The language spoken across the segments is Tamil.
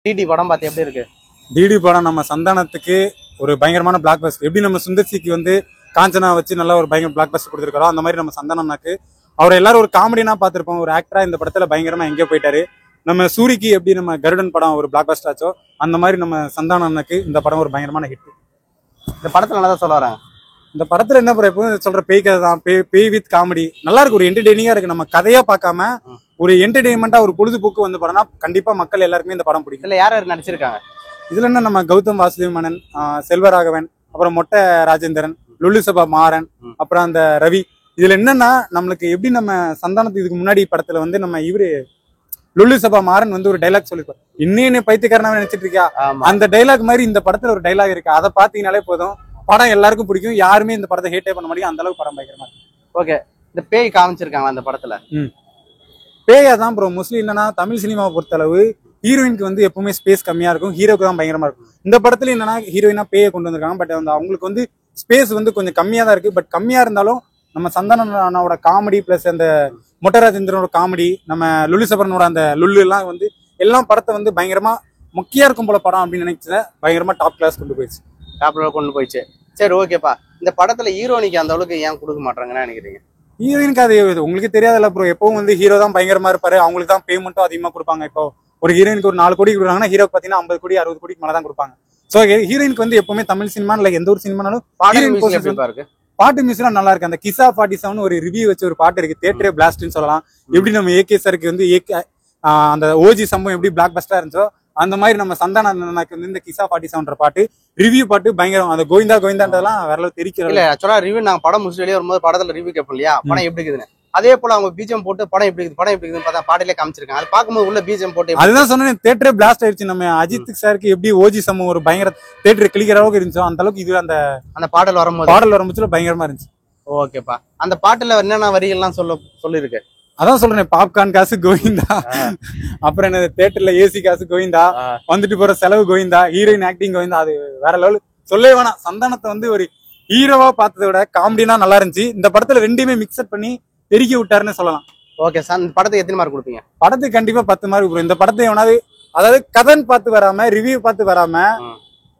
டிடி படம் பார்த்து எப்படி இருக்கு? டிடி படம் நம்ம சந்தானத்துக்கு ஒரு பயங்கரமான பிளாக் பஸ்டர். எப்படி நம்ம சுந்தர்சிக்கு வந்து காஞ்சனா வச்சு நல்லா ஒரு பயங்கர பிளாக் பஸ்டர் கொடுத்துருக்கோம், அந்த மாதிரி நம்ம சந்தானம்னாக்கு அவர் எல்லாரும் ஒரு காமெடினா பார்த்திருப்போம். ஒரு ஆக்டரா இந்த படத்துல பயங்கரமா எங்கேயோ போயிட்டாரு. நம்ம சூரிக்கு எப்படி நம்ம கருடன் படம் ஒரு பிளாக் பஸ்டர் ஆச்சோ, அந்த மாதிரி நம்ம சந்தானம்னாக்கு இந்த படம் ஒரு பயங்கரமான ஹிட். இந்த படத்துல நல்லா சொல்ல வராங்க. இந்த படத்துல என்ன எப்பவும் சொல்ற பேய் கதை தான், பேய் வித் காமெடி நல்லா இருக்கு. ஒரு என்டர்டெய்னிங்கா இருக்கு. நம்ம கதையா பார்க்காம ஒரு என்டர்டெயின்மெண்டா ஒரு பொழுதுபோக்கு வந்து படம்னா கண்டிப்பா மக்கள் எல்லாருக்குமே இந்த படம் பிடிக்கும். இதுல யார் யார் நடிச்சிருக்காங்க? இதுல என்ன நம்ம கௌதம் வாசுதேவ் மேனன், செல்வராகவன், அப்புறம் மொட்டை ராஜேந்திரன், லுல்லு சபா மாறன், அப்புறம் அந்த ரவி. இதுல என்னன்னா நம்மளுக்கு எப்படி நம்ம சந்தானத்துக்கு இதுக்கு முன்னாடி படத்துல வந்து நம்ம இவரு லுல்லு சபா மாறன் வந்து ஒரு டைலாக் சொல்லிருப்பாரு, இன்னும் பைத்தியக்காரனாவே நினைச்சிட்டு இருக்கியா, அந்த டைலாக் மாதிரி இந்த படத்துல ஒரு டைலாக் இருக்கு. அதை பாத்தீங்கன்னாலே போதும், படம் எல்லாருக்கும் பிடிக்கும். யாருமே இந்த படத்தை ஹேட்டே பண்ண முடியும், அந்த அளவுக்கு படம் பயங்கரமா இருக்கு. ஓகே, இந்த பேய் காமிச்சிருக்காங்க அந்த படத்துல. பேயா தான் ப்ரோ மோஸ்ட்லி. என்னன்னா தமிழ் சினிமாவை பொறுத்தளவு ஹீரோயினுக்கு வந்து எப்பவுமே ஸ்பேஸ் கம்மியா இருக்கும், ஹீரோக்கு தான் பயங்கரமா இருக்கும். இந்த படத்துல என்னன்னா ஹீரோயினா பேயை கொண்டு வந்திருக்காங்க. பட் வந்து அவங்களுக்கு வந்து ஸ்பேஸ் வந்து கொஞ்சம் கம்மியா தான் இருக்கு. பட் கம்மியா இருந்தாலும் நம்ம சந்தானோட காமெடி பிளஸ் அந்த மொட்டராஜேந்திரனோட காமெடி, நம்ம லுல்லு சபரனோட அந்த லுல்லு எல்லாம் வந்து எல்லாம் படத்தை வந்து பயங்கரமா முக்கியா இருக்கும் போல படம் அப்படின்னு நினைச்சத பயங்கரமா டாப் கிளாஸ் கொண்டு போயிடுச்சு. சரி, ஓகேப்பா. இந்த படத்துல ஹீரோனிக்கு அந்த அளவுக்கு ஏன் கொடுக்க மாட்டாங்கன்னு நினைக்கிறீங்க? ஹீரோயினுக்கு அது உங்களுக்கு தெரியாதுல்ல ப்ரோ. எப்பவும் வந்து ஹீரோ தான் பயங்கரமா இருப்பாரு, அவங்களுக்கு தான் பேமெண்ட்டும் அதிகமா கொடுப்பாங்க. இப்போ ஒரு ஹீரோயினுக்கு ஒரு 4 கோடி கொடுக்குறாங்கன்னா ஹீரோக்கு பாத்தீங்கன்னா 50 கோடி 60 கோடிக்கு மேல தான் கொடுப்பாங்க. சோ ஹீரோயினுக்கு வந்து எப்பவுமே தமிழ் சினிமா இல்ல எந்த ஒரு சினிமானாலும் பாட்டு மியூசிக்லாம் நல்லா இருக்கு. அந்த கிசா 47 ஒரு ரிவ்யூ வச்சு ஒரு பாட்டு இருக்கு, தியேட்டரே பிளாஸ்ட்னு சொல்லலாம். எப்படி நம்ம ஏகே சாருக்கு வந்து அந்த ஓஜி சம்பவம் எப்படி பிளாக் பஸ்டா இருந்துச்சோ, அந்த மாதிரி நம்ம சந்தானக்கு வந்து இந்த கிசா 47 பாட்டு ரிவ்யூ பாட்டு பயங்கரம். அந்த கோவிந்தா கோவிந்தான்றதெல்லாம் வேற தெரிவிக்கிறோம். இல்ல ஆக்சுவலா ரிவ்யூ நாங்க படம் முடிச்சு வெளியே வரும்போது படத்துல ரிவ்யூ கேட்போம் இல்லையா, படம் எப்படி இருக்குதுன்னு. அதே போல அவங்க பிஜிஎம் போட்டு படம் எப்படி இருக்குதுன்னு பார்த்தா பாட்டிலே காமிச்சிருக்காங்க. அது பார்க்கும்போது உள்ள பிஜிஎம் போட்டு அதுதான் சொன்னேன், தியேட்டரே பிளாஸ்ட் ஆயிடுச்சு. நம்ம அஜித் சாருக்கு எப்படி ஓஜி சம்பவம் ஒரு பயங்கர தியேட்டர் கிளிக்கிற அளவுக்கு இருந்துச்சோ, அந்த அளவுக்கு இது அந்த பாடல் வரும்போது பயங்கரமா இருந்துச்சு. ஓகேப்பா, அந்த பாட்டுல என்னென்ன வரிகள்லாம் சொல்லிருக்கு? அதான் சொல்றேன், பாப்கார்ன் காசு கோவிந்தா, அப்புறம் என்ன தியேட்டர்ல ஏசி காசு கோவிந்தா, வந்துட்டு போற செலவு கோவிந்தா, ஹீரோயின் ஆக்டிங் கோவிந்தா. அது வேற லெவல், சொல்லவே வேணாம். சந்தானத்தை வந்து ஒரு ஹீரோவா பார்த்ததை விட காமெடினா நல்லா இருந்துச்சு. இந்த படத்துல ரெண்டுமே மிக்சட் பண்ணி பெருக்கி விட்டாருன்னு சொல்லலாம். ஓகே சார், இந்த படத்துக்கு எத்தனை மார்க் கொடுப்பீங்க? படத்துக்கு கண்டிப்பா 10 மார்க். இந்த படத்தை எவனாவது அதாவது கதன் பார்த்து வராம ரிவ்யூ பார்த்து வராம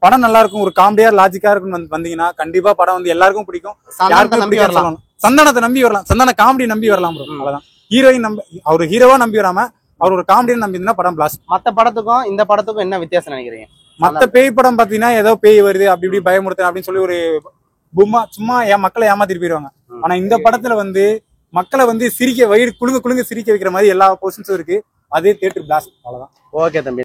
படம் நல்லா இருக்கும், ஒரு காமெடியா லாஜிக்கா இருக்குன்னு வந்தீங்கன்னா கண்டிப்பா படம் வந்து எல்லாருக்கும் பிடிக்கும். யாருக்கும் நம்பி வரலாம், சந்தானத்தை நம்பி வரலாம், சந்தான காமெடி நம்பி வரலாம். அவ்வளவுதான். ஹீரோயின் நம்பி, அவர் ஹீரோவா நம்பி வராம அவர் ஒரு காமெடியை நம்பி இருந்தா படம் பிளாஸ்ட். மத்த படத்துக்கும் இந்த படத்துக்கும் என்ன வித்தியாசம் நினைக்கிறீங்க? மத்த பேய் படம் பாத்தீங்கன்னா ஏதோ பேய் வருது அப்படி இப்படி பயமுறுத்த அப்படின்னு சொல்லி ஒரு சும்மா மக்களை ஏமாத்திட்டு போயிருவாங்க. ஆனா இந்த படத்துல வந்து மக்களை வந்து சிரிக்க, வயிறு குலுங்க சிரிக்க வைக்கிற மாதிரி எல்லா போர்ஷன்ஸும் இருக்கு. அதே தியேட்டர் பிளாஸ்ட். அவ்வளவுதான். ஓகே தம்பி.